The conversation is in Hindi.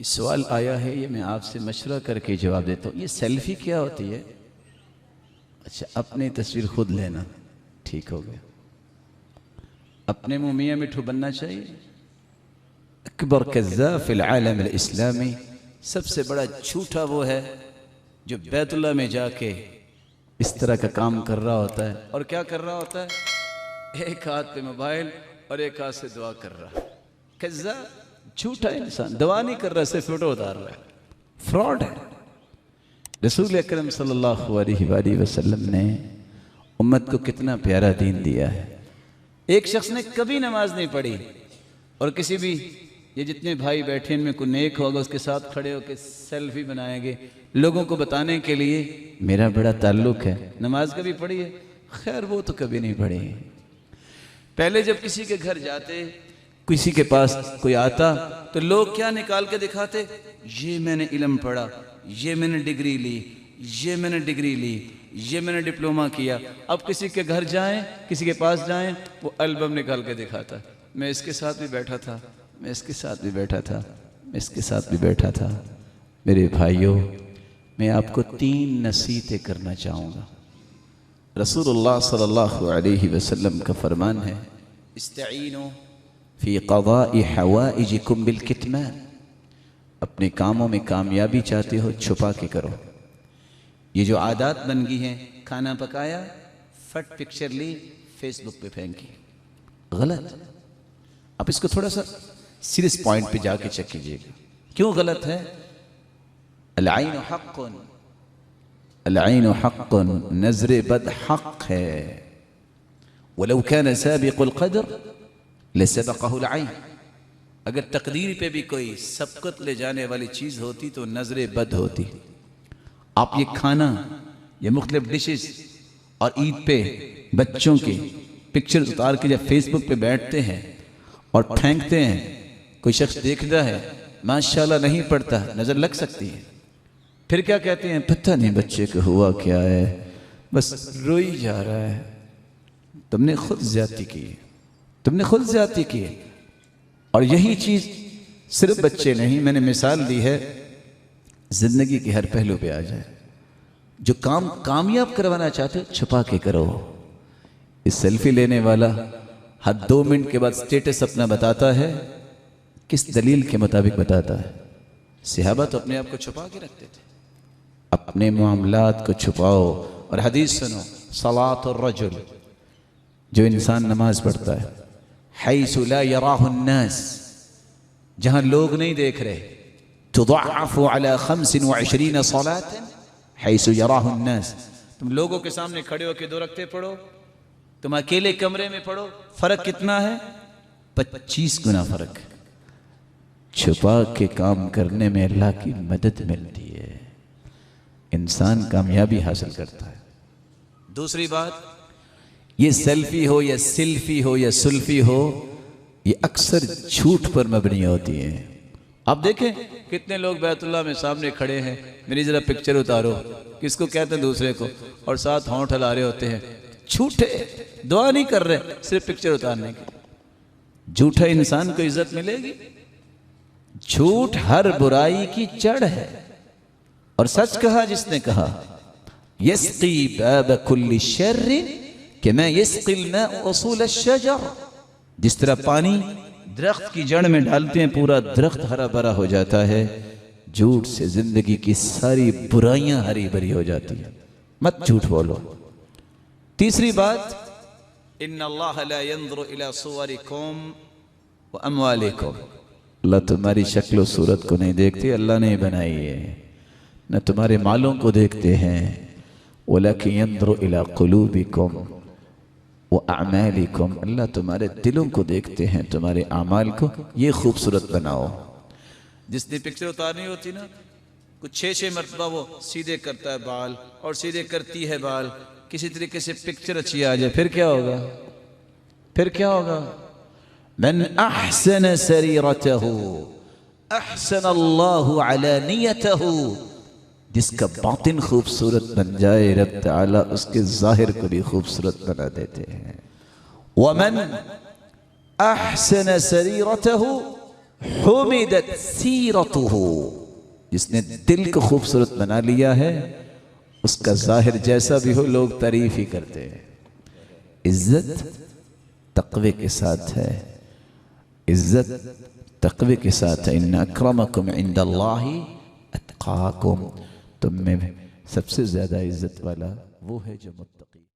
ये सवाल आया है, ये मैं आपसे मशवरा करके जवाब देता हूँ। ये सेल्फी क्या होती है? अच्छा, अपनी तस्वीर खुद लेना, ठीक हो गया। अपने मुँह मियाँ मिठू बनना चाहिए। अकबर कज़्ज़ाब फ़िल आलम इस्लामी, सबसे बड़ा झूठा वो है जो बैतुल्लाह में जाके इस तरह का काम कर रहा होता है। और क्या कर रहा होता है? एक हाथ पे मोबाइल और एक हाथ से दुआ कर रहा है। कज़्ज़ाब, झूठा इंसान, दुआ नहीं कर रहा, सिर्फ फोटो उतार रहा है, फ्रॉड है। रसूल अकरम सल्लल्लाहु अलैहि वसल्लम ने उम्मत को कितना प्यारा दीन दिया है। एक शख्स ने कभी नमाज नहीं पढ़ी और किसी भी, ये जितने भाई बैठे इनमें कोई नेक होगा उसके साथ खड़े होकर सेल्फी बनाएंगे लोगों को बताने के लिए मेरा बड़ा ताल्लुक है। नमाज कभी पढ़ी है? खैर वो तो कभी नहीं पढ़ी। पहले जब किसी के घर जाते, किसी के पास कोई आता, तो लोग क्या निकाल के दिखाते? ये मैंने इल्म पढ़ा, ये मैंने डिग्री ली, ये मैंने डिग्री ली, ये मैंने डिप्लोमा किया। अब किसी के घर जाएं, किसी के पास जाएं, वो एल्बम निकाल के दिखाता, मैं इसके साथ भी बैठा था, मैं इसके साथ भी बैठा था, मैं इसके साथ भी बैठा था। मेरे भाइयों, मैं आपको 3 नसीहतें करना चाहूँगा। रसूलुल्लाह सल्लल्लाहु अलैहि वसल्लम का फरमान है, इस्तईनु फ़ी क़ज़ाइ हवाइजिकुम बिल कित्मान। अपने कामों में कामयाबी चाहते हो, छुपा के करो। ये जो आदत बन गई है, खाना पकाया, फट पिक्चर ली, फेसबुक पे फेंकी, गलत। आप इसको थोड़ा सा सीरियस पॉइंट पे जाके चेक कीजिएगा, क्यों गलत है? अल-ऐनु हक़्क़ुन, अल-ऐनु हक़्क़ुन, नज़र बद हक़ है। वलौ कान साबिक़ुल क़द्र लसबक़हुल ऐन। अगर तकदीर पे भी कोई सबक़त ले जाने वाली चीज़ होती तो नज़र बद होती। आप ये खाना, ये मुख्तलिफ डिशेस और ईद पे बच्चों के पिक्चर उतार के जब फेसबुक पे बैठते हैं और फेंकते हैं, कोई शख्स देखता है, माशाल्लाह नहीं पढ़ता, नज़र लग सकती है। फिर क्या कहते हैं? पता नहीं बच्चे को हुआ क्या है, बस रोई जा रहा है। तुमने खुद ज्यादती की, तुमने खुद ज्यादती की। और यही चीज़ सिर्फ बच्चे नहीं, मैंने मिसाल दी है, जिंदगी के हर पहलू पे आ जाए। जो काम कामयाब करवाना चाहते हो, छुपा के करो। इस सेल्फी लेने वाला हर 2 मिनट के बाद स्टेटस अपना बताता है, किस दलील के मुताबिक बताता है? सहाबा तो अपने आप को छुपा के रखते थे। अपने मामलात को छुपाओ। और हदीस सुनो, सलातुर रजुल, जो इंसान नमाज पढ़ता है, हैसु ला यराहु अन्नास, जहां लोग नहीं देख रहे, तुदअफ़ु अला 25 सलातन हैसु यराहु अन्नास। तुम लोगों के सामने खड़े होकर 2 रकते पढ़ो, तुम अकेले कमरे में पढ़ो, फर्क कितना है? 25 गुना फर्क। छुपा के काम करने में अल्लाह की मदद मिलती है, इंसान कामयाबी हासिल करता है। दूसरी बात, ये सेल्फी हो या सिल्फी हो या सुल्फी हो, ये अक्सर झूठ पर मबनी होती है। आप देखें कितने लोग बैतुल्लाह में सामने खड़े हैं, मेरी जरा पिक्चर उतारो, किसको कहते हैं? दूसरे को, और साथ होंठ हिला रहे होते हैं। झूठे, दुआ नहीं कर रहे, सिर्फ पिक्चर उतारने की। झूठा इंसान को इज्जत मिलेगी? झूठ हर बुराई की जड़ है। और सच कहा जिसने कहा, यस्क़ी बाब कुल्ली शर्र कमा यस्क़िल माअ उसूल अश-शजर। जिस तरह पानी दरख्त की जड़ में डालते हैं, पूरा दरख्त हरा भरा हो जाता है, झूठ से जिंदगी की सारी बुराइयां हरी भरी हो जाती है। मत झूठ बोलो। तीसरी बात, इन्नल्लाह ला यंज़ुरु इला सुवरिकुम व अमवालिकुम। अल्लाह तुम्हारी शक्ल सूरत को नहीं देखते, अल्लाह ने बनाई है, न तुम्हारे मालों को देखते हैं। वलाकिन यंज़ुरु इला क़ुलूबिकुम व अअमालिकुम। अल्लाह तुम्हारे दिलों को देखते हैं, तुम्हारे आमाल को। ये खूबसूरत बनाओ। जिसने पिक्चर उतारनी होती ना, कुछ 6 मरतबा वो सीधे करता है बाल, और सीधे करती है बाल, किसी तरीके से पिक्चर अच्छी आ जाए, फिर क्या होगा? फिर क्या होगा? मन अहसन सरीरतहु अहसन अल्लाहु अला नियतहु। जिसका बातिन खूबसूरत बन जाए, रब ताला उसके जाहिर को भी खूबसूरत बना देते हैं। वमन अहसन सरीरतहु हुमिदत सीरतुहु, जिसने दिल को खूबसूरत बना लिया है उसका जाहिर जैसा भी हो लोग तारीफ ही करते हैं। इज्जत तक़वे के साथ है, इज्जत तक़वे के साथ है। इन्ना अक्रमकुम इंदल्लाहि अत्क़ाकुम, तुम में सबसे ज्यादा इज्जत वाला वो है जो मुत्तक़ी।